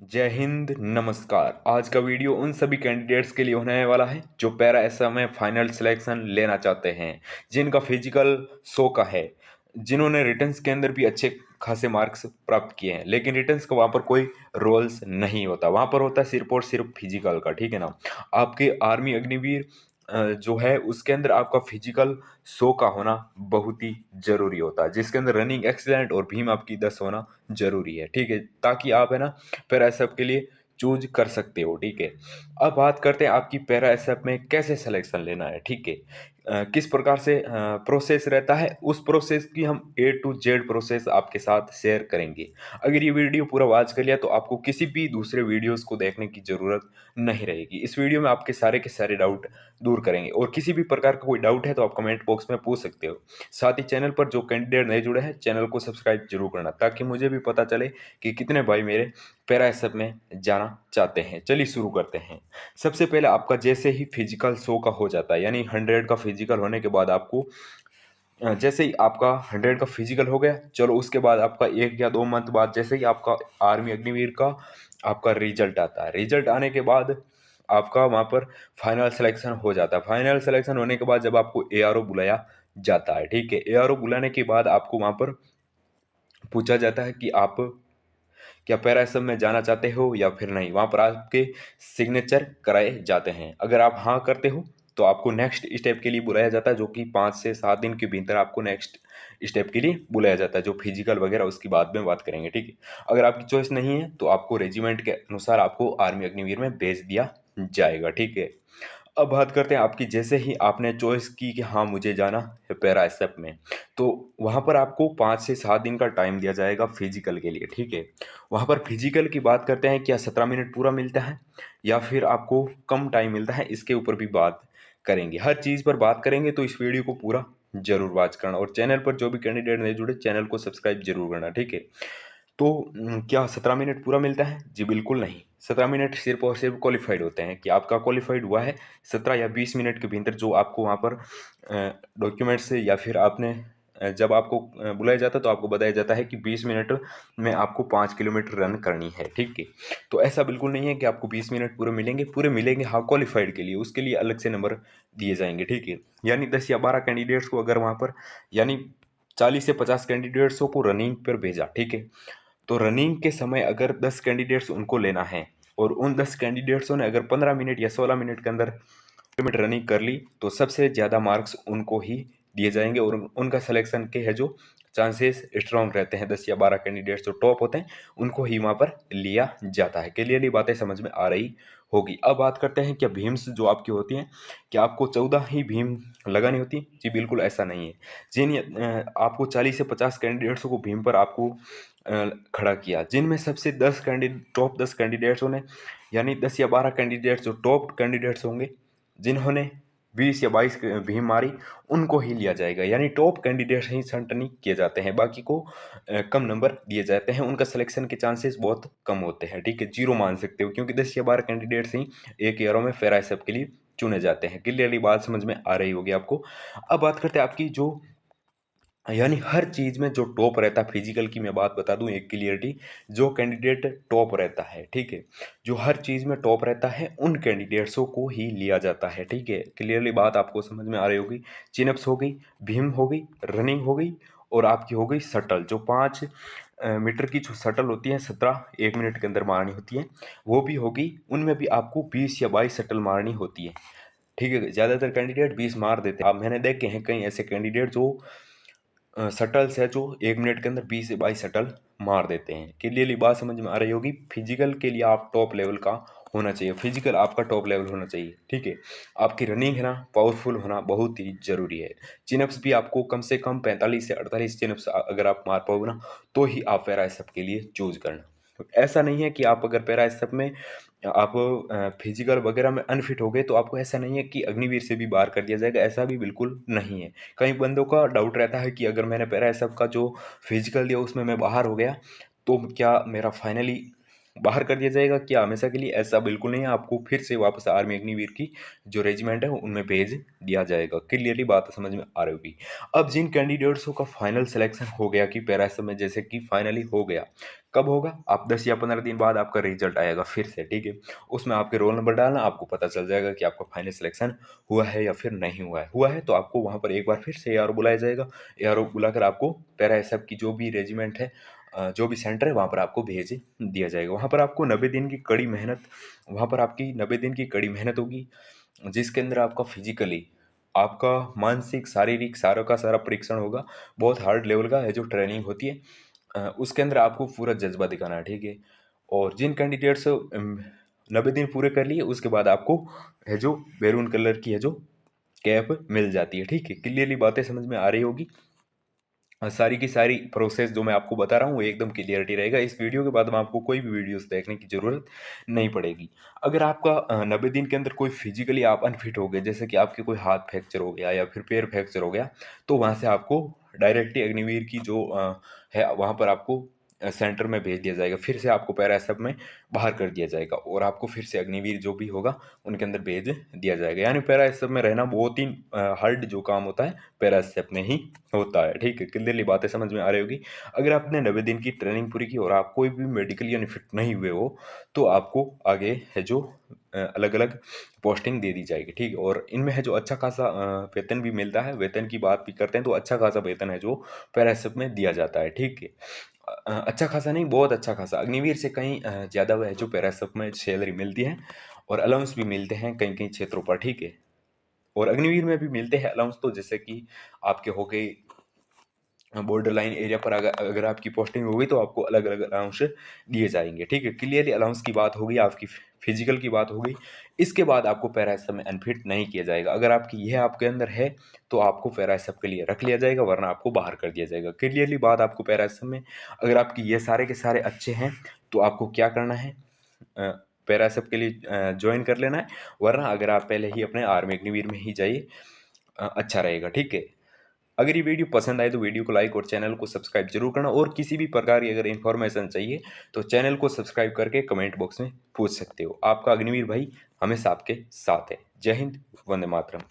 जय हिंद, नमस्कार। आज का वीडियो उन सभी कैंडिडेट्स के लिए होने वाला है जो पैरा एसएम में फाइनल सिलेक्शन लेना चाहते हैं, जिनका फिजिकल 100 का है, जिन्होंने रिटन्स के अंदर भी अच्छे खासे मार्क्स प्राप्त किए हैं। लेकिन रिटन्स का वहाँ पर कोई रोल्स नहीं होता, वहाँ पर होता है सिर्फ और सिर्फ फिजिकल का। ठीक है ना। आपके आर्मी अग्निवीर जो है उसके अंदर आपका फिजिकल 100 का होना बहुत ही जरूरी होता है, जिसके अंदर रनिंग एक्सीलेंट और भीम आपकी 10 होना जरूरी है। ठीक है, ताकि आप है ना पैरा एसएफ के लिए चूज कर सकते हो। ठीक है, अब बात करते हैं आपकी पैरा एसएफ में कैसे सिलेक्शन लेना है। ठीक है, किस प्रकार से प्रोसेस रहता है, उस प्रोसेस की हम ए टू जेड प्रोसेस आपके साथ शेयर करेंगे। अगर ये वीडियो पूरा वॉच कर लिया तो आपको किसी भी दूसरे वीडियोस को देखने की जरूरत नहीं रहेगी। इस वीडियो में आपके सारे के सारे डाउट दूर करेंगे, और किसी भी प्रकार का कोई डाउट है तो आप कमेंट बॉक्स में पूछ सकते हो। साथ ही चैनल पर जो कैंडिडेट नहीं जुड़े हैं, चैनल को सब्सक्राइब जरूर करना, ताकि मुझे भी पता चले कि कितने भाई मेरे पैरा एसएफ में जाना चाहते हैं। चलिए शुरू करते हैं। सबसे पहले आपका जैसे ही फिजिकल 100 का हो जाता है, यानी 100 का फिजिकल होने के बाद आपको जैसे ही आपका 100 का फिजिकल हो गया, चलो उसके बाद आपका 1 या 2 मंथ बाद जैसे ही आपका आर्मी अग्निवीर का आपका रिजल्ट आता है। रिजल्ट आने के बाद आपका वहाँ पर फाइनल सिलेक्शन हो जाता है। फाइनल सिलेक्शन होने के बाद जब आपको एआरओ बुलाया जाता है, ठीक है, एआरओ बुलाने के बाद आपको वहाँ पर पूछा जाता है कि आप क्या पैरा एसएम में जाना चाहते हो या फिर नहीं। वहाँ पर आपके सिग्नेचर कराए जाते हैं। अगर आप हाँ करते हो तो आपको नेक्स्ट स्टेप के लिए बुलाया जाता है, जो कि 5 से 7 दिन के भीतर आपको नेक्स्ट स्टेप के लिए बुलाया जाता है, जो फिजिकल वगैरह उसकी बाद में बात करेंगे। ठीक है, अगर आपकी चॉइस नहीं है तो आपको रेजिमेंट के अनुसार आपको आर्मी अग्निवीर में भेज दिया जाएगा। ठीक है, अब बात करते हैं आपकी, जैसे ही आपने चॉइस की कि हाँ मुझे जाना है पैरा एसएफ में, तो वहाँ पर आपको 5 से 7 दिन का टाइम दिया जाएगा फिजिकल के लिए। ठीक है, वहाँ पर फिजिकल की बात करते हैं, क्या 17 मिनट पूरा मिलता है या फिर आपको कम टाइम मिलता है, इसके ऊपर भी बात करेंगे। हर चीज़ पर बात करेंगे, तो इस वीडियो को पूरा जरूर वॉच करना, और चैनल पर जो भी कैंडिडेट नहीं जुड़े चैनल को सब्सक्राइब जरूर करना। ठीक है, तो क्या 17 मिनट पूरा मिलता है? जी बिल्कुल नहीं। 17 मिनट सिर्फ और सिर्फ क्वालिफाइड होते हैं कि आपका क्वालिफाइड हुआ है 17 या 20 मिनट के भीतर, जो आपको वहाँ पर डॉक्यूमेंट से या फिर आपने जब आपको बुलाया जाता है तो आपको बताया जाता है कि 20 मिनट में आपको 5 किलोमीटर रन करनी है। ठीक है, तो ऐसा बिल्कुल नहीं है कि आपको 20 मिनट पूरे मिलेंगे। पूरे मिलेंगे हाँ, क्वालिफाइड के लिए, उसके लिए अलग से नंबर दिए जाएंगे। ठीक है, यानी 10 या 12 कैंडिडेट्स को अगर वहाँ पर, यानी 40 से 50 कैंडिडेट्सों को रनिंग पर भेजा। ठीक है, तो रनिंग के समय अगर 10 कैंडिडेट्स उनको लेना है, और उन 10 कैंडिडेट्सों ने अगर 15 मिनट या 16 मिनट के अंदर किलोमीटर रनिंग कर ली, तो सबसे ज़्यादा मार्क्स उनको ही दिए जाएंगे, और उनका सिलेक्शन के है जो चांसेस स्ट्रॉन्ग रहते हैं। 10 या 12 कैंडिडेट्स जो टॉप होते हैं उनको ही वहाँ पर लिया जाता है। क्लियरली बातें समझ में आ रही होगी। अब बात करते हैं, क्या भीम्स जो आपकी होती हैं, क्या आपको 14 ही भीम लगानी होती? जी बिल्कुल ऐसा नहीं है। आपको 40 से 50 कैंडिडेट्सों को भीम पर आपको खड़ा किया, जिनमें सबसे 10 कैंडिडेट, टॉप 10 कैंडिडेट्सों ने, यानी 10 या 12 कैंडिडेट्स जो टॉप कैंडिडेट्स होंगे, जिन्होंने 20 या 22 भीम मारी, उनको ही लिया जाएगा। यानी टॉप कैंडिडेट्स ही छंटनी किए जाते हैं, बाकी को कम नंबर दिए जाते हैं। उनका सिलेक्शन के चांसेस बहुत कम होते हैं। ठीक है, जीरो मान सकते हो, क्योंकि 10 या 12 कैंडिडेट्स ही एक ईयरों में फेरा सब के लिए चुने जाते हैं। क्लियरली बात समझ में आ रही होगी आपको। अब बात करते हैं आपकी जो, यानी हर चीज़ में जो टॉप रहता है, फिजिकल की मैं बात बता दूं एक क्लियरिटी, जो कैंडिडेट टॉप रहता है, ठीक है, जो हर चीज़ में टॉप रहता है, उन कैंडिडेट्सों को ही लिया जाता है। ठीक है, क्लियरली बात आपको समझ में आ रही होगी। चिनअप्स हो गई, भीम हो गई, रनिंग हो गई, और आपकी हो गई शटल, जो 5 मीटर की जो शटल होती है, 17 1 मिनट के अंदर मारनी होती है, वो भी होगी। उनमें भी आपको 20 या 22 शटल मारनी होती है। ठीक है, ज़्यादातर कैंडिडेट 20 मार देते हैं। अब मैंने देखे हैं कई ऐसे कैंडिडेट जो शटल्स है, जो 1 मिनट के अंदर 20 से 22 शटल मार देते हैं। क्लियरली बात समझ में आ रही होगी। फिजिकल के लिए आप टॉप लेवल का होना चाहिए, फिजिकल आपका टॉप लेवल होना चाहिए। ठीक है, आपकी रनिंग है ना पावरफुल होना बहुत ही जरूरी है। चिनअप्स भी आपको कम से कम 45 से 48 चिनअप्स अगर आप मार पाओगे ना, तो ही आप पैरा सब के लिए चूज करना। ऐसा नहीं है कि आप अगर पैरा सब में आप फिजिकल वगैरह में अनफिट हो गए तो आपको ऐसा नहीं है कि अग्निवीर से भी बाहर कर दिया जाएगा, ऐसा भी बिल्कुल नहीं है। कई बंदों का डाउट रहता है कि अगर मैंने पैरा सब का जो फिजिकल दिया उसमें मैं बाहर हो गया, तो क्या मेरा फाइनली बाहर कर दिया जाएगा क्या हमेशा के लिए? ऐसा बिल्कुल नहीं है, आपको फिर से वापस आर्मी अग्निवीर की जो रेजिमेंट है उनमें भेज दिया जाएगा। क्लियरली बात समझ में आ रही होगी। अब जिन कैंडिडेट्सों का फाइनल सिलेक्शन हो गया कि पैरा एसएफ में, जैसे कि फाइनली हो गया, कब होगा? आप 10 या 15 दिन बाद आपका रिजल्ट आएगा फिर से, ठीक है। उसमें आपके रोल नंबर डालना, आपको पता चल जाएगा कि आपका फाइनल सिलेक्शन हुआ है या फिर नहीं हुआ है। हुआ है तो आपको वहाँ पर एक बार फिर से एआरओ बुलाया जाएगा। एआरओ बुलाकर आपको पैरा एसएफ की जो भी रेजिमेंट है, जो भी सेंटर है, वहाँ पर आपको भेज दिया जाएगा। वहाँ पर आपको 90 दिन की कड़ी मेहनत, वहाँ पर आपकी 90 दिन की कड़ी मेहनत होगी, जिसके अंदर आपका फिजिकली, आपका मानसिक, शारीरिक, सारा का सारा परीक्षण होगा। बहुत हार्ड लेवल का है जो ट्रेनिंग होती है, उसके अंदर आपको पूरा जज्बा दिखाना है, ठीक है। और जिन कैंडिडेट्स 90 दिन पूरे कर लिए, उसके बाद आपको है जो मैरून कलर की है जो कैप मिल जाती है, ठीक है। क्लियरली बातें समझ में आ रही होगी। सारी की सारी प्रोसेस जो मैं आपको बता रहा हूँ वो एकदम क्लियरिटी रहेगा। इस वीडियो के बाद में आपको कोई भी वीडियोस देखने की ज़रूरत नहीं पड़ेगी। अगर आपका 90 दिन के अंदर कोई फिजिकली आप अनफिट हो गए, जैसे कि आपके कोई हाथ फ्रैक्चर हो गया या फिर पैर फ्रैक्चर हो गया, तो वहाँ से आपको डायरेक्टली अग्निवीर की जो है वहाँ पर आपको सेंटर में भेज दिया जाएगा। फिर से आपको पैरा एसएफ में बाहर कर दिया जाएगा और आपको फिर से अग्निवीर जो भी होगा उनके अंदर भेज दिया जाएगा। यानी पैरा एसएफ में रहना बहुत ही हार्ड जो काम होता है पैरा एसएफ में ही होता है, ठीक है। क्लियरली बातें समझ में आ रही होगी। अगर आपने 90 दिन की ट्रेनिंग पूरी की और आप कोई भी मेडिकली अनफिट नहीं हुए हो, तो आपको आगे है जो अलग अलग पोस्टिंग दे दी जाएगी, ठीक है। और इनमें है जो अच्छा खासा वेतन भी मिलता है। वेतन की बात भी करते हैं तो अच्छा खासा वेतन है जो पैरा एसएफ में दिया जाता है, ठीक है। अच्छा खासा नहीं, बहुत अच्छा खासा, अग्निवीर से कहीं ज़्यादा है जो पैरा एसएफ में सैलरी मिलती है और अलाउंस भी मिलते हैं कई कई क्षेत्रों पर, ठीक है। और अग्निवीर में भी मिलते हैं अलाउंस, तो जैसे कि आपके हो गए बॉर्डर लाइन एरिया पर अगर अगर आपकी पोस्टिंग होगी तो आपको अलग अलग अलाउंस दिए जाएंगे, ठीक है। क्लियरली अलाउंस की बात होगी, आपकी फिजिकल की बात होगी। इसके बाद आपको पैरा एसएफ में अनफिट नहीं किया जाएगा। अगर आपकी यह आपके अंदर है तो आपको पैरा एसएफ के लिए रख लिया जाएगा, वरना आपको बाहर कर दिया जाएगा। क्लियरली बात आपको पैरा एसएफ में अगर आपकी ये सारे के सारे अच्छे हैं तो आपको क्या करना है, पैरा एसएफ के लिए ज्वाइन कर लेना है। वरना अगर आप पहले ही अपने आर्मी अग्निवीर में ही जाइए, अच्छा रहेगा, ठीक है। अगर ये वीडियो पसंद आए तो वीडियो को लाइक और चैनल को सब्सक्राइब जरूर करना। और किसी भी प्रकार की अगर इन्फॉर्मेशन चाहिए तो चैनल को सब्सक्राइब करके कमेंट बॉक्स में पूछ सकते हो। आपका अग्निवीर भाई हमेशा आपके साथ है। जय हिंद, वंदे मातरम।